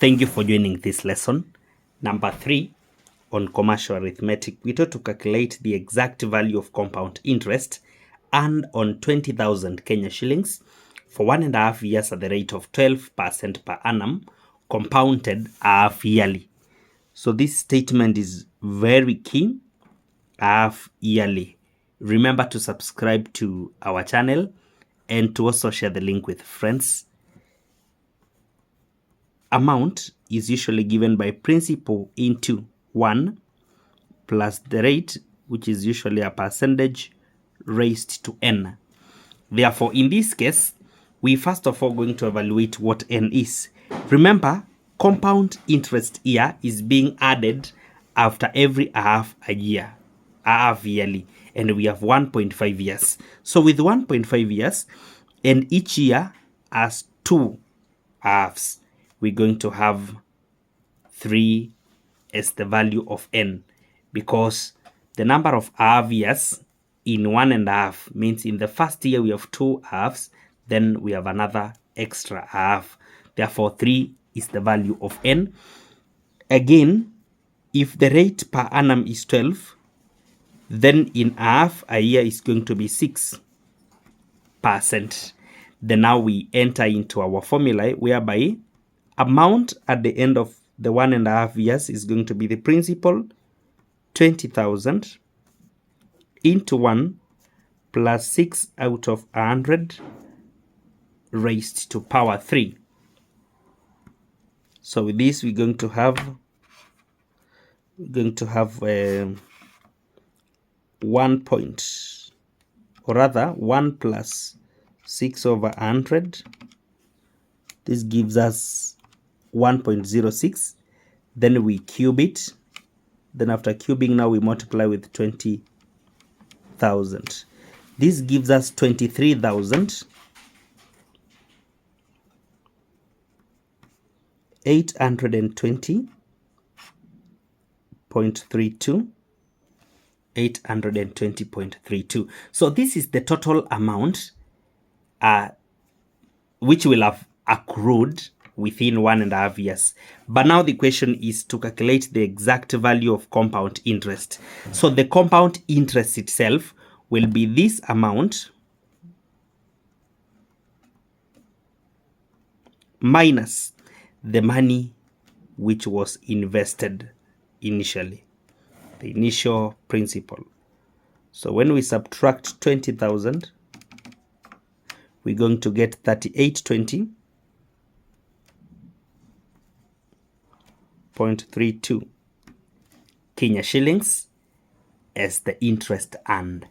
Thank you for joining this lesson. Number 3 on commercial arithmetic. We taught to calculate the exact value of compound interest earned on 20,000 Kenya shillings for 1.5 years at the rate of 12% per annum, compounded half yearly. So this statement is very key, half yearly. Remember to subscribe to our channel and to also share the link with friends. Amount is usually given by principal into 1 plus the rate, which is usually a percentage, raised to n. Therefore, in this case, we first of all going to evaluate what n is. Remember, compound interest here is being added after every half a year, half yearly, and we have 1.5 years. So with 1.5 years, and each year has 2 halves, we're going to have 3 as the value of n, because the number of half years in 1.5 means in the first year we have 2 halves, then we have another extra half. Therefore, 3 is the value of n. Again, if the rate per annum is 12, then in half a year is going to be 6%. Then now we enter into our formula whereby amount at the end of the 1.5 years is going to be the principal, 20,000, into 1 plus 6 out of 100 raised to power 3. So with this we're going to have 1 plus 6 over 100. This gives us 1.06. Then we cube it. Then after cubing, now we multiply with 20,000. This gives us 23,820.32. 820.32. So this is the total amount which will have accrued within 1.5 years. But now the question is to calculate the exact value of compound interest. So the compound interest itself will be this amount minus the money which was invested initially, the initial principal. So when we subtract 20,000, we're going to get 3820.32 Kenya shillings as the interest earned.